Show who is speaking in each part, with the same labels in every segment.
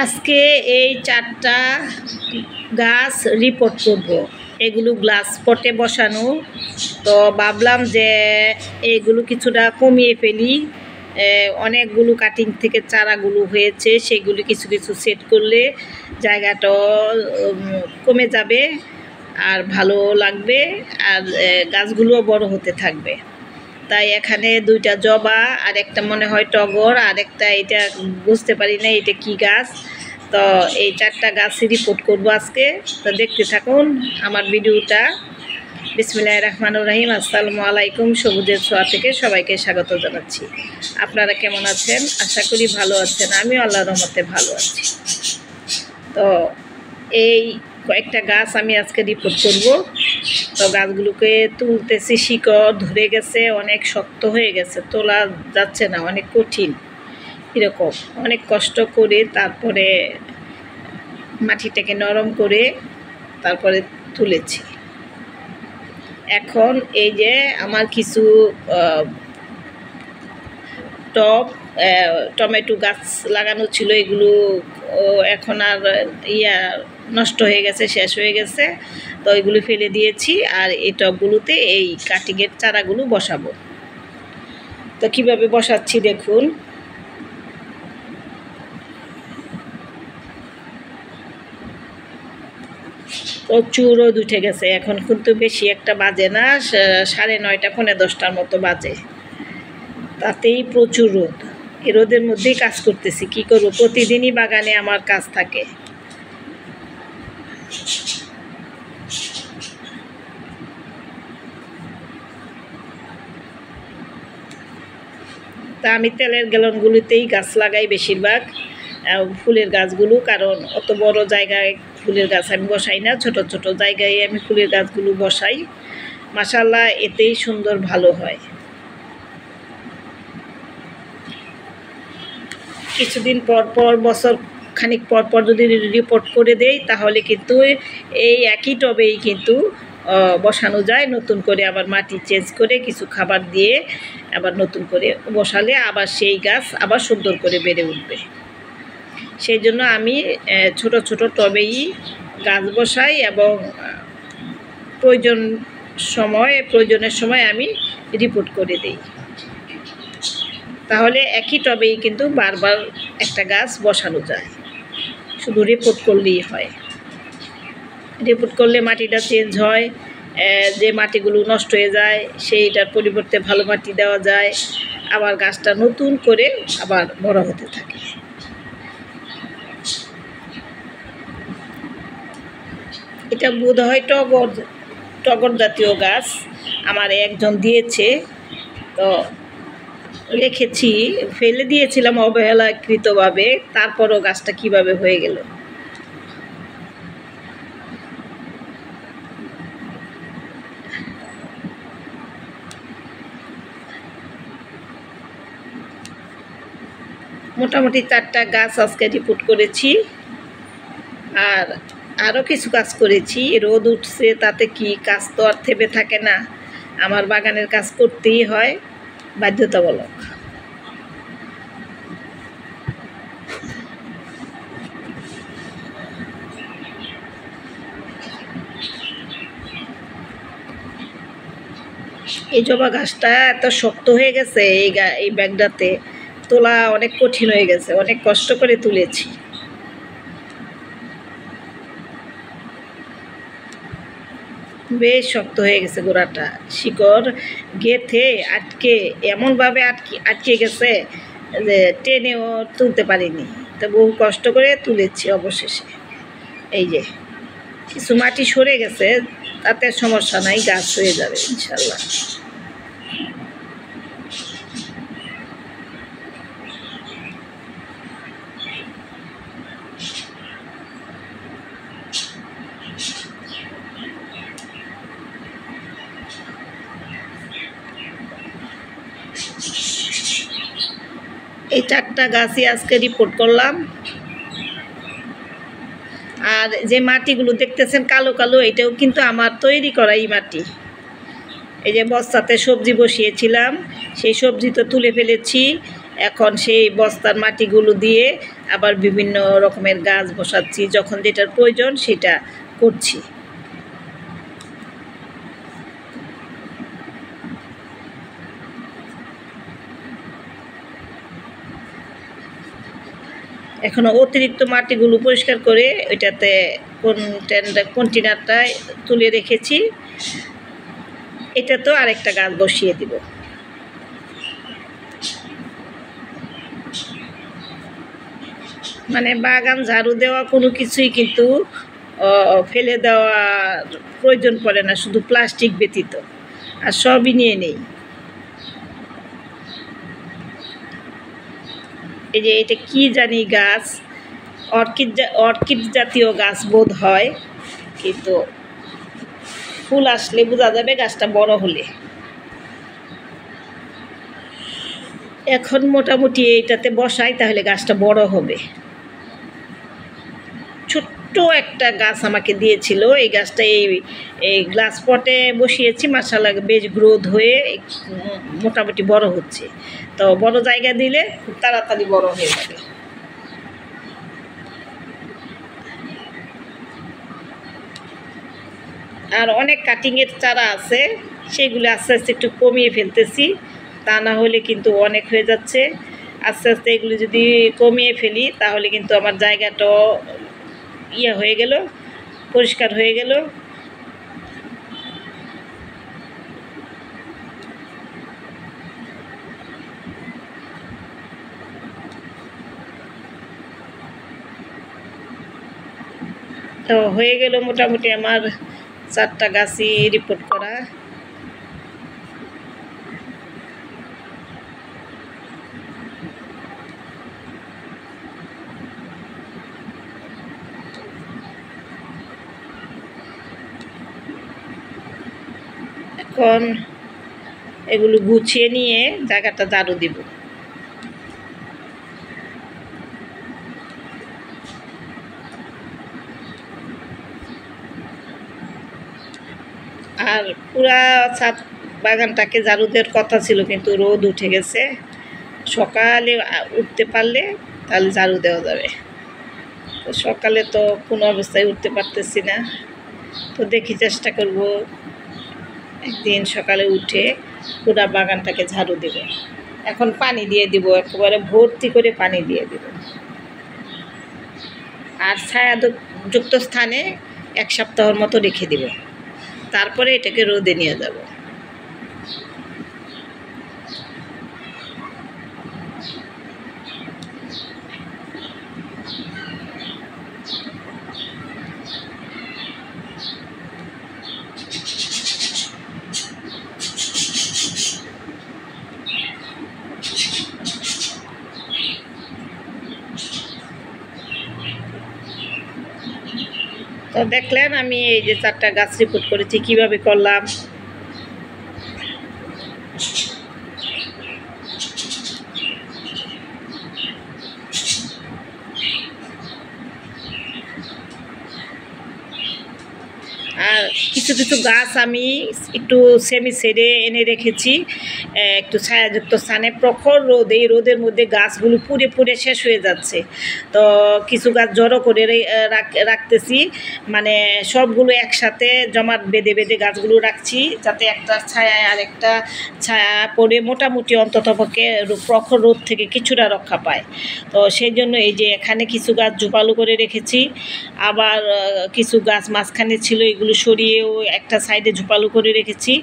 Speaker 1: আজকে এই 4টা গাছ রিপোর্ট করব। এগুলো গ্লাস পটে বসানো, তো ভাবলাম যে এগুলো কিছুটা কমিয়ে ফেলি। অনেকগুলো কাটিং থেকে চারাগুলো হয়েছে, সেগুলো কিছু কিছু সেট করলে জায়গাটাও কমে যাবে আর ভালো লাগবে, আর গাছগুলোও বড় হতে থাকবে। তাই এখানে 2টা জবা আর একটা মনে হয় টগর, আর একটা এটা বুঝতে পারি না এটা কি গাছ। তো এই 4টা গাছ রিপোর্ট করব আজকে, তো দেখতে থাকুন আমার ভিডিওটা। বিসমিল্লাহির রহমানির রহিম। আসসালামু আলাইকুম। সবুজের ছোঁয়া থেকে সবাইকে স্বাগত জানাচ্ছি। আপনারা কেমন আছেন? আশা করি ভালো আছেন। আমিও আল্লাহর রহমতে ভালো আছি। তো এই কয়েকটা গাছ আমি আজকে রিপোর্ট করব। তো গাছগুলোকে তুলতেছি, শিকড় ধরে গেছে, অনেক শক্ত হয়ে গেছে, তোলা যাচ্ছে না, অনেক কঠিন। এরকম অনেক কষ্ট করে তারপরে মাটিটাকে নরম করে তারপরে তুলেছি। এখন এই যে আমার কিছু টমেটো গাছ লাগানো ছিল, এগুলো এখন আর নষ্ট হয়ে গেছে, শেষ হয়ে গেছে। তো এগুলো ফেলে দিয়েছি, আর এই টবগুলোতে এই কাটিংয়ের চারাগুলো বসাবো। তো কিভাবে বসাচ্ছি দেখুন। প্রচুর রোদ উঠে গেছে, এখন কিন্তু বেশি একটা বাজে না, 9:30 পৌনে 10টার মতো বাজে। তাতেই প্রচুর রোদ। এই রোদের মধ্যেই কাজ করতেছি, কি করব, প্রতিদিনই বাগানে আমার কাজ থাকে। তা আমি তেলের গ্যালনগুলিতেই গাছ লাগাই বেশিরভাগ, ফুলের গাছগুলো, কারণ অত বড় জায়গায় ফুলের গাছ আমি বসাই না, ছোট ছোট জায়গায় আমি ফুলের গাছগুলো বসাই। মাশাআল্লাহ, এতেই সুন্দর ভালো হয়। কিছুদিন পর পর, বছর খানিক পর পর যদি রিপোর্ট করে দেই, তাহলে কিন্তু এই একই টবেই কিন্তু বসানো যায়। নতুন করে আবার মাটি চেঞ্জ করে কিছু খাবার দিয়ে আবার নতুন করে বসালে আবার সেই গাছ আবার সুন্দর করে বেড়ে উঠবে। সেই জন্য আমি ছোট ছোট টবেই গাছ বসাই, এবং প্রয়োজনের সময় আমি রিপোর্ট করে দিই। তাহলে একই টবেই কিন্তু বারবার একটা গাছ বসানো যায়, শুধু রিপোর্ট করলেই হয়। রিপোর্ট করলে মাটিটা চেঞ্জ হয়, যে মাটিগুলো নষ্ট হয়ে যায় সেইটার পরিবর্তে ভালো মাটি দেওয়া যায়, আবার গাছটা নতুন করে আবার বড় হতে থাকে। এটা বোধহয় টগর জাতীয় গাছ, আমার একজন দিয়েছে, তো রেখেছি, ফেলে দিয়েছিলাম অবহেলাকৃতভাবে, তারপরও গাছটা কিভাবে হয়ে গেল। মোটামুটি 4টা গাছ আজকে রিপোর্ট করেছি, আর আরও কিছু কাজ করেছি। রোদ উঠছে, তাতে কি, কাজ তো আর থেমে থাকে না, আমার বাগানের কাজ করতেই হয় বাধ্যতামূলক। এই জবা গাছটা এত শক্ত হয়ে গেছে, এই ব্যাগটাতে তোলা অনেক কঠিন হয়ে গেছে, অনেক কষ্ট করে তুলেছি। বেশ শক্ত হয়ে গেছে গোড়াটা, শিকড় গেঁথে আটকে এমনভাবে আটকে গেছে যে টেনেও তুলতে পারিনি। তো বহু কষ্ট করে তুলেছি অবশেষে। এই যে কিছু মাটি সরে গেছে, তাতে সমস্যা নাই, গাছ হয়ে যাবে ইনশাল্লাহ। এই 4টা গাছই আজকে রিপোর্ট করলাম। আর যে মাটিগুলো দেখতেছেন কালো কালো, এটাও কিন্তু আমার তৈরি করাই মাটি। এই যে বস্তাতে সবজি বসিয়েছিলাম, সেই সবজি তো তুলে ফেলেছি, এখন সেই বস্তার মাটিগুলো দিয়ে আবার বিভিন্ন রকমের গাছ বসাচ্ছি, যখন যেটার প্রয়োজন সেটা করছি। এখনো অতিরিক্ত মাটিগুলো পরিষ্কার করে ওইটাতে কন্টেনারটা তুলে রেখেছি। এটা তো আরেকটা গাছ বসিয়ে দিব। মানে বাগান ঝাড়ু দেওয়া কোনো কিছুই কিন্তু ফেলে দেওয়া প্রয়োজন পড়ে না, শুধু প্লাস্টিক ব্যতীত, আর সবই নিয়ে নেই। এই যে এটা কি জানি গাছ, অর্কিড জাতীয় গাছ বোধ হয়, কিন্তু ফুল আসলে বোঝা যাবে গাছটা বড় হলে। এখন মোটামুটি এইটাতে বসাই, তাহলে গাছটা বড় হবে। ছোট্ট একটা গাছ আমাকে দিয়েছিল, এই গাছটা এই গ্লাস পটে বসিয়েছি, মাশাআল্লাহ বেশ গ্রোথ হয়ে মোটামুটি বড় হচ্ছে। তো বড় জায়গা দিলে খুব তাড়াতাড়ি বড় হয়ে যাবে। আর অনেক কাটিংয়ের চারা আছে, সেগুলো আস্তে আস্তে একটু কমিয়ে ফেলতেছি, তা না হলে কিন্তু অনেক হয়ে যাচ্ছে। আস্তে আস্তে এগুলো যদি কমিয়ে ফেলি তাহলে কিন্তু আমার জায়গাটাও হয়ে গেল, পরিষ্কার হয়ে গেল। তো হয়ে গেল মোটামুটি আমার 4টা গাছই রিপোর্ট করা। এখন এগুলো গুছিয়ে নিয়ে জায়গাটা ঝাড়ু দিব। আর পুরা ছাদ বাগানটাকে ঝাড়ু দেওয়ার কথা ছিল, কিন্তু রোদ উঠে গেছে। সকালে উঠতে পারলে তাহলে ঝাড়ু দেওয়া যাবে। তো সকালে তো কোনো অবস্থায় উঠতে পারতেছি না, তো দেখি চেষ্টা করব একদিন সকালে উঠে পুরা বাগানটাকে ঝাড়ু দেব। এখন পানি দিয়ে দিব, একেবারে ভর্তি করে পানি দিয়ে দিব। আর ছায়াযুক্ত স্থানে 1 সপ্তাহের মতো রেখে দিব, তারপরে এটাকে রোদে নিয়ে যাব। তো দেখলেন আমি এই যে 4টা গাছ রিপোর্ট করেছি, কিভাবে করলাম। আর কিছু কিছু গাছ আমি একটু সেমি ছেড়ে এনে রেখেছি একটু ছায়াযুক্ত স্থানে। প্রখর রোদ, এই রোদের মধ্যে গাছগুলো পুড়ে পুড়ে শেষ হয়ে যাচ্ছে। তো কিছু গাছ জড়ো করে রাখতেছি, মানে সবগুলো একসাথে জমাট বেঁধে বেঁধে গাছগুলো রাখছি, যাতে একটা ছায়ায় আর একটা ছায়া পড়ে মোটামুটি অন্ততপক্ষে প্রখর রোদ থেকে কিছুটা রক্ষা পায়। তো সেই জন্য এই যে এখানে কিছু গাছ ঝোপালো করে রেখেছি, আবার কিছু গাছ মাঝখানে ছিল, এগুলো সরিয়েও একটা সাইডে ঝোপালো করে রেখেছি।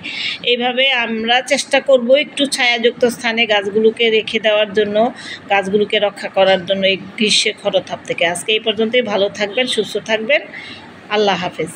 Speaker 1: এইভাবে আমরা চেষ্টা করব একটু ছায়াযুক্ত স্থানে গাছগুলোকে রেখে দেওয়ার জন্য, গাছগুলোকে রক্ষা করার জন্য এই গ্রীষ্মের খরতাপ থেকে। আজকে এই পর্যন্তই। ভালো থাকবেন, সুস্থ থাকবেন। আল্লাহ হাফেজ।